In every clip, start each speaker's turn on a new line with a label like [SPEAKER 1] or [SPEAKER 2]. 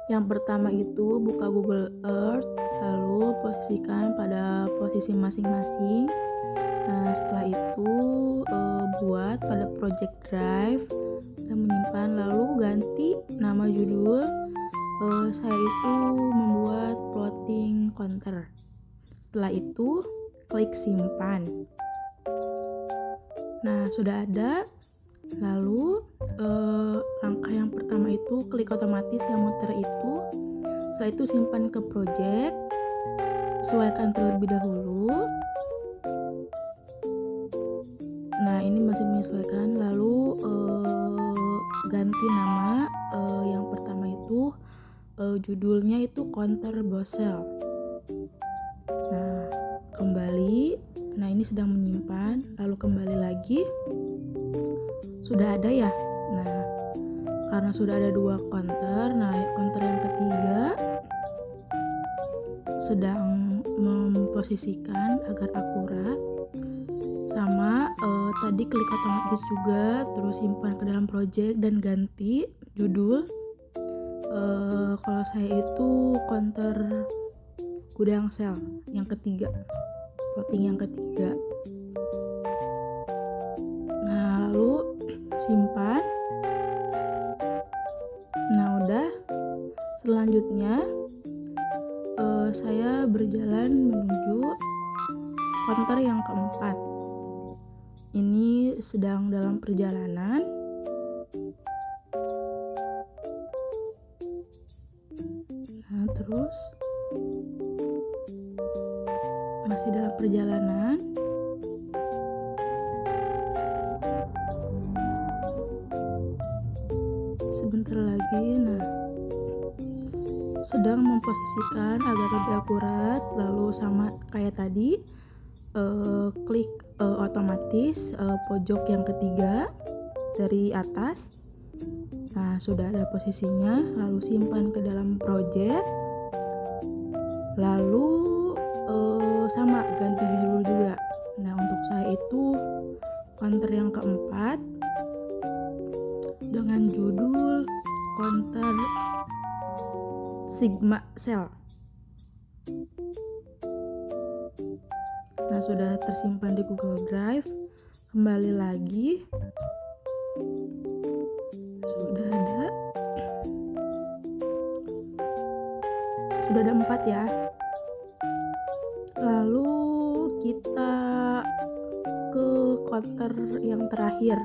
[SPEAKER 1] Yang pertama itu buka Google Earth, lalu posisikan pada posisi masing-masing. Nah, setelah itu buat pada project drive dan menyimpan, lalu ganti nama judul. Saya itu membuat plotting counter. Setelah itu klik simpan. Nah, sudah ada. Lalu langkah yang pertama itu klik otomatis yang muter itu. Setelah itu simpan ke project, sesuaikan terlebih dahulu. Nah, ini masih menyesuaikan. Lalu ganti nama. Yang pertama itu judulnya itu counter Bosel. Nah, kembali. Nah, ini sedang menyimpan. Lalu kembali lagi. Sudah ada ya. Nah, karena sudah ada 2 counter. Nah, counter yang ketiga sedang memposisikan agar akurat. Sama tadi klik otomatis juga, terus simpan ke dalam project dan ganti judul. Kalau saya itu counter gudang sel yang ketiga, plotting yang ketiga. Nah, lalu simpan. Nah, udah. Selanjutnya saya berjalan menuju counter yang keempat. Ini sedang dalam perjalanan. Nah, terus masih dalam perjalanan. Sebentar lagi. Nah, sedang memposisikan agar lebih akurat. Lalu sama kayak tadi, klik otomatis pojok yang ketiga dari atas. Nah, sudah ada posisinya. Lalu simpan ke dalam project. Lalu sama ganti judul juga. Nah, untuk saya itu counter yang keempat dengan judul counter Sigma Cell. Nah, sudah tersimpan di Google Drive. Kembali lagi. Sudah ada. Sudah ada 4 ya. Lalu kita ke counter yang terakhir.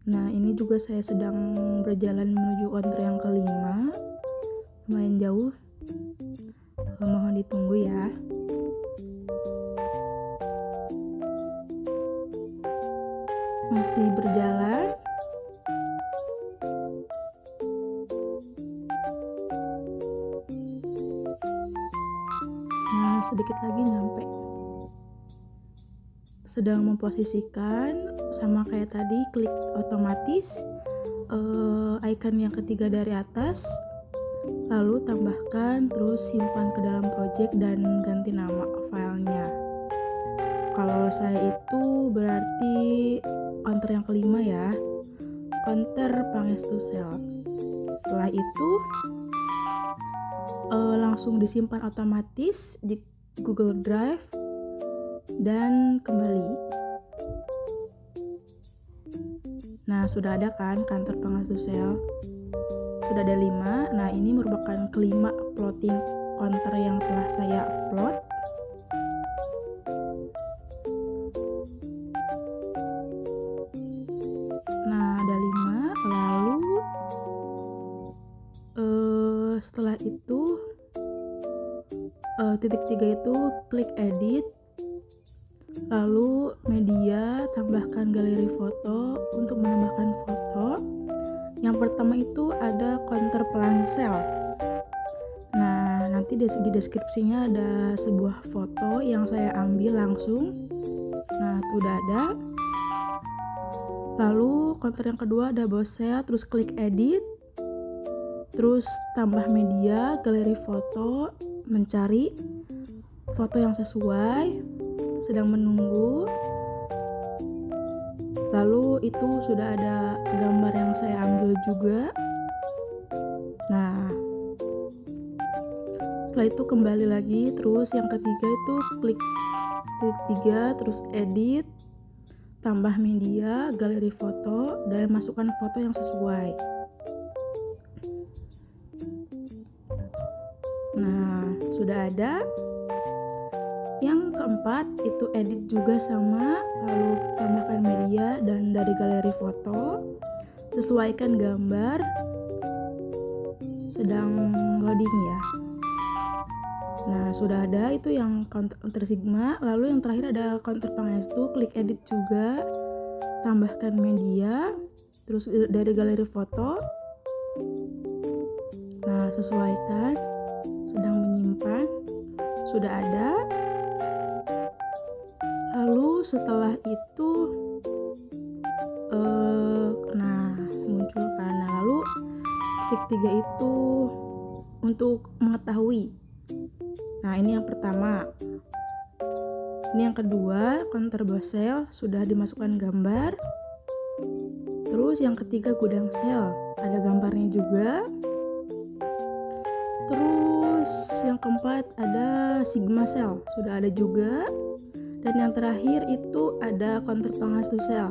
[SPEAKER 1] Nah, ini juga saya sedang berjalan menuju counter yang kelima. Lumayan jauh. Mohon ditunggu ya. Masih berjalan. Nah, sedikit lagi nyampe. Sedang memposisikan sama kayak tadi, klik otomatis icon yang ketiga dari atas, lalu tambahkan, terus simpan ke dalam project dan ganti nama filenya. Kalau saya itu berarti counter yang kelima ya, counter Pangestu Cell. Setelah itu langsung disimpan otomatis di Google Drive dan kembali. Nah, sudah ada kan kantor Pangestu Cell? Sudah ada 5. Nah, ini merupakan kelima plotting counter yang telah saya upload. Nah, ada 5. Lalu setelah itu titik 3 itu klik edit. Lalu media, tambahkan galeri foto untuk menambahkan foto. Yang pertama itu ada counter pelangi sel. Nah, nanti di deskripsinya ada sebuah foto yang saya ambil langsung. Nah, itu udah ada. Lalu counter yang kedua ada Bosel, terus klik edit. Terus tambah media, galeri foto, mencari foto yang sesuai. Sedang menunggu. Lalu itu sudah ada gambar yang saya ambil juga. Nah, setelah itu kembali lagi, terus yang ketiga itu klik titik 3, terus edit, tambah media, galeri foto, dan masukkan foto yang sesuai. Nah, sudah ada. Yang keempat itu edit juga sama, lalu tambahkan media dan dari galeri foto, sesuaikan gambar, sedang loading ya. Nah, sudah ada itu yang counter sigma, lalu yang terakhir ada counter Pangestu, klik edit juga, tambahkan media, terus dari galeri foto. Nah, sesuaikan, sedang menyimpan, sudah ada. Lalu setelah itu muncul kan. Nah, lalu titik 3 itu untuk mengetahui. Nah, ini yang pertama. Ini yang kedua, counter Bosel, sudah dimasukkan gambar. Terus yang ketiga gudang sel, ada gambarnya juga. Terus yang keempat ada sigma sel, sudah ada juga. Dan yang terakhir itu ada counter Pangestu sel,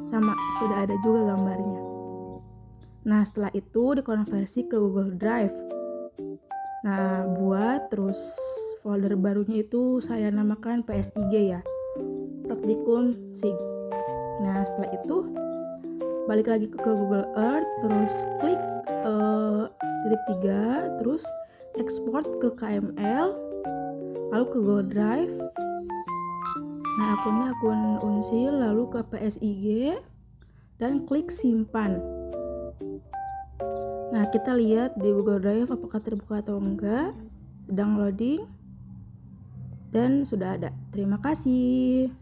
[SPEAKER 1] sama sudah ada juga gambarnya. Nah, setelah itu dikonversi ke Google Drive. Nah, buat terus folder barunya itu saya namakan PSIG ya, Praktikum SIG. Nah, setelah itu balik lagi ke Google Earth, terus klik titik 3, terus export ke KML, lalu ke Google Drive. Nah, akunnya akun Unsil, lalu ke PSIG dan klik simpan. Nah, kita lihat di Google Drive apakah terbuka atau enggak. Sedang loading dan sudah ada. Terima kasih.